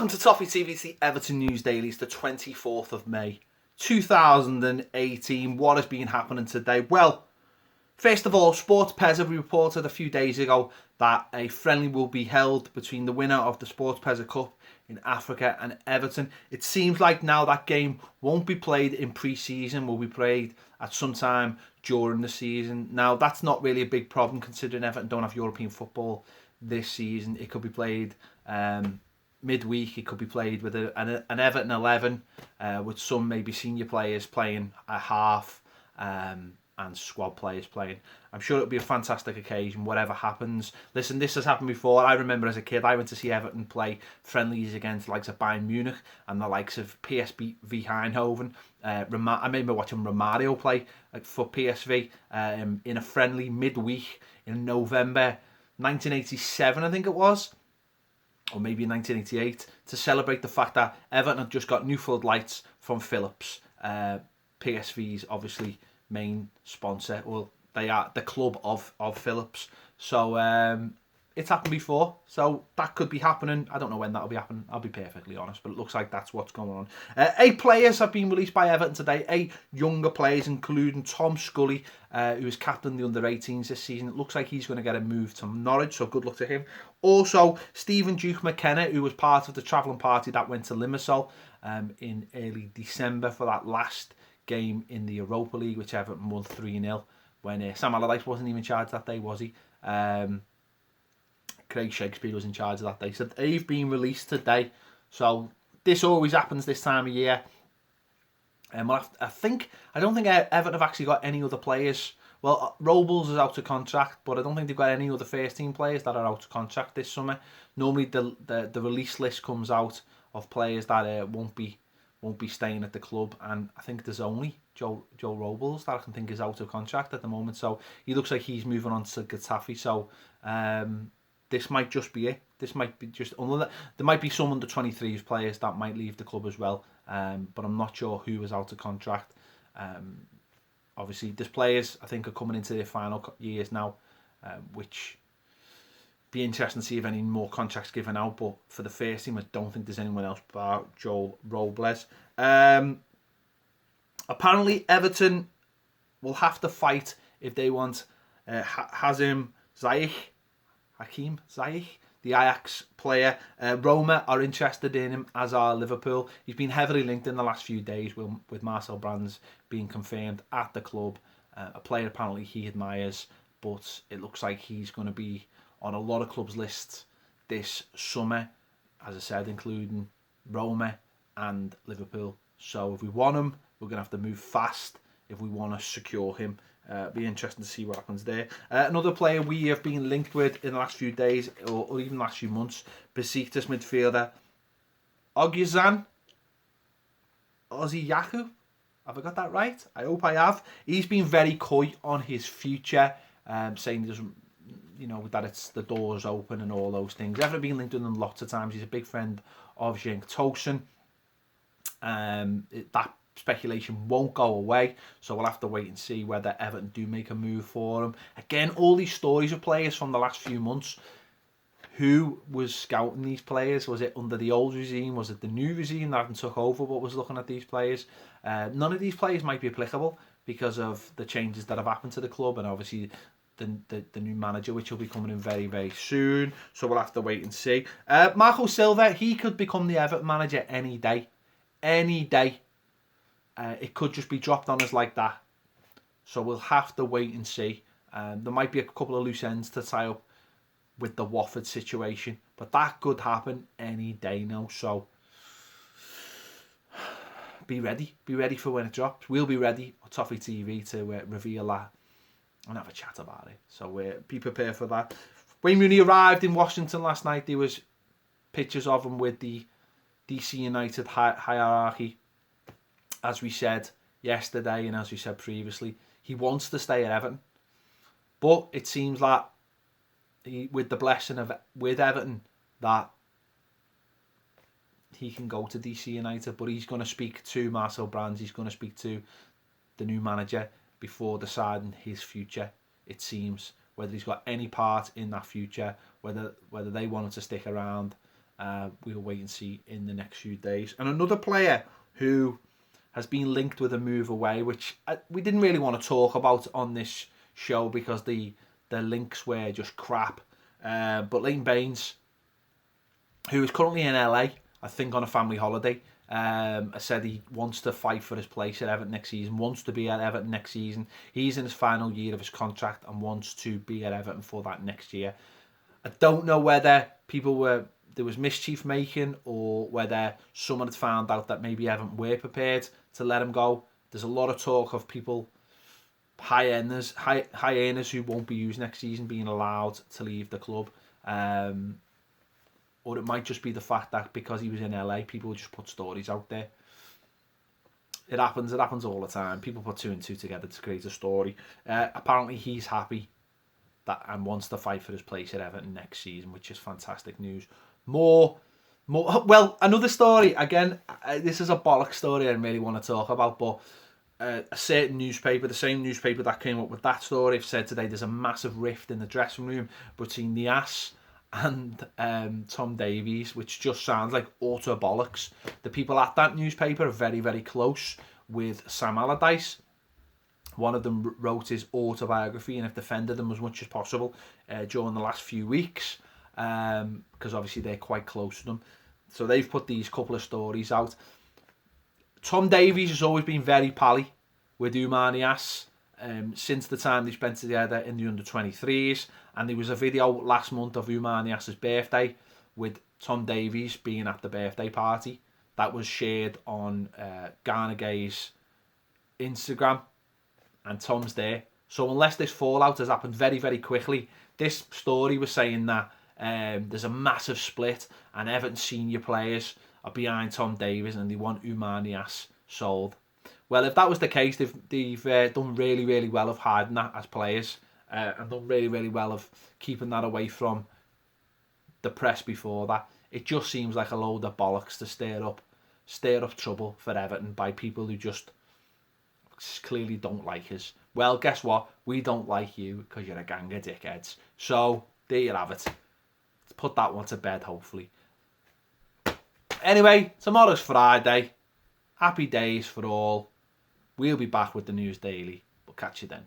Welcome to Toffee TV's the Everton News Daily. It's the 24th of May 2018. What has been happening today? Well, first of all, Sports Pezza reported a few days ago that a friendly will be held between the winner of the Sports Pezza Cup in Africa and Everton. It seems like now that game won't be played in pre-season, will be played at some time during the season. Now, that's not really a big problem considering Everton don't have European football this season. It could be played midweek. It could be played with an Everton 11 with some maybe senior players playing a half and squad players playing. I'm sure it'll be a fantastic occasion, whatever happens. Listen, this has happened before. I remember as a kid, I went to see Everton play friendlies against the likes of Bayern Munich and the likes of PSV Eindhoven. I remember watching Romario play for PSV in a friendly midweek in November 1987, I think it was, or maybe 1988, to celebrate the fact that Everton had just got new floodlights from Philips, PSV's obviously main sponsor. Well, they are the club of Philips. So it's happened before, so that could be happening. I don't know when that'll be happening, I'll be perfectly honest, but it looks like that's what's going on. 8 players have been released by Everton today, 8 younger players, including Tom Scully, who is captain of the under-18s this season. It looks like he's going to get a move to Norwich, so good luck to him. Also, Stephen Duke McKenna, who was part of the travelling party that went to Limassol in early December for that last game in the Europa League, which Everton won 3-0, when Sam Allardyce wasn't even in charge that day, was he? Craig Shakespeare was in charge of that day. So they've been released today. So this always happens this time of year. I don't think Everton have actually got any other players. Well, Robles is out of contract, but I don't think they've got any other first team players that are out of contract this summer. Normally the release list comes out of players that won't be staying at the club, and I think there's only Joe Robles that I can think is out of contract at the moment. So he looks like he's moving on to Toffee. So this might just be it. This might be just there might be some under 23s players that might leave the club as well, but I'm not sure who is out of contract. Obviously, there's players I think are coming into their final years now, which be interesting to see if any more contracts given out. But for the first team, I don't think there's anyone else but Joel Robles. Apparently, Everton will have to fight if they want Hakeem Ziyech, the Ajax player. Roma are interested in him, as are Liverpool. He's been heavily linked in the last few days with Marcel Brands being confirmed at the club. A player apparently he admires, but it looks like he's going to be on a lot of clubs' lists this summer, as I said, including Roma and Liverpool. So if we want him, we're going to have to move fast if we want to secure him. Be interesting to see what happens there. Another player we have been linked with in the last few days, or even last few months, Besiktas midfielder Oguzhan Oziyaku. Have I got that right? I hope I have. He's been very coy on his future, saying he doesn't, that it's the doors open and all those things. I've been linked with him lots of times. He's a big friend of Cenk Tosun. That speculation won't go away, so we'll have to wait and see whether Everton do make a move for him. Again, all these stories of players from the last few months. Who was scouting these players? Was it under the old regime? Was it the new regime that Everton took over what was looking at these players? None of these players might be applicable because of the changes that have happened to the club, and obviously the new manager, which will be coming in very, very soon. So we'll have to wait and see. Marco Silva, he could become the Everton manager any day. Any day. It could just be dropped on us like that. So we'll have to wait and see. There might be a couple of loose ends to tie up with the Watford situation, but that could happen any day now. So be ready for when it drops. We'll be ready on Toffee TV to reveal that and have a chat about it. So be prepared for that. Wayne Rooney arrived in Washington last night. There was pictures of him with the DC United hierarchy. As we said yesterday and as we said previously, he wants to stay at Everton, but it seems like with the blessing of with Everton that he can go to DC United, but he's going to speak to Marcel Brands. He's going to speak to the new manager before deciding his future. It seems whether he's got any part in that future, whether they want him to stick around We'll wait and see in the next few days. And another player who has been linked with a move away, which we didn't really want to talk about on this show because the links were just crap. But Baines, who is currently in LA, I think on a family holiday, said he wants to fight for his place at Everton next season, wants to be at Everton next season. He's in his final year of his contract and wants to be at Everton for that next year. I don't know whether there was mischief making or whether someone had found out that maybe Everton were prepared to let him go. There's a lot of talk of people, high earners who won't be used next season being allowed to leave the club. Or it might just be the fact that because he was in LA, people just put stories out there. It happens all the time. People put 2 and 2 together to create a story. Apparently he's happy and wants to fight for his place at Everton next season, which is fantastic news. Well, another story. Again, this is a bollock story I really want to talk about, but a certain newspaper, the same newspaper that came up with that story, have said today there's a massive rift in the dressing room between Niasse and Tom Davies, which just sounds like utter bollocks. The people at that newspaper are very, very close with Sam Allardyce. One of them wrote his autobiography and have defended him as much as possible during the last few weeks, because obviously they're quite close to them. So they've put these couple of stories out. Tom Davies has always been very pally with Oumar Niasse since the time they spent together in the under-23s. And there was a video last month of Oumar Niasse's birthday with Tom Davies being at the birthday party. That was shared on Ghana Gay's Instagram. And Tom's there. So unless this fallout has happened very, very quickly, this story was saying that there's a massive split and Everton senior players are behind Tom Davies and they want Oumar Niasse sold. Well, if that was the case, they've done really, really well of hiding that as players and done really, really well of keeping that away from the press before that. It just seems like a load of bollocks to stir up trouble for Everton by people who just clearly don't like us. Well, guess what? We don't like you because you're a gang of dickheads. So, there you have it. Let's put that one to bed, hopefully. Anyway, tomorrow's Friday. Happy days for all. We'll be back with the news daily. We'll catch you then.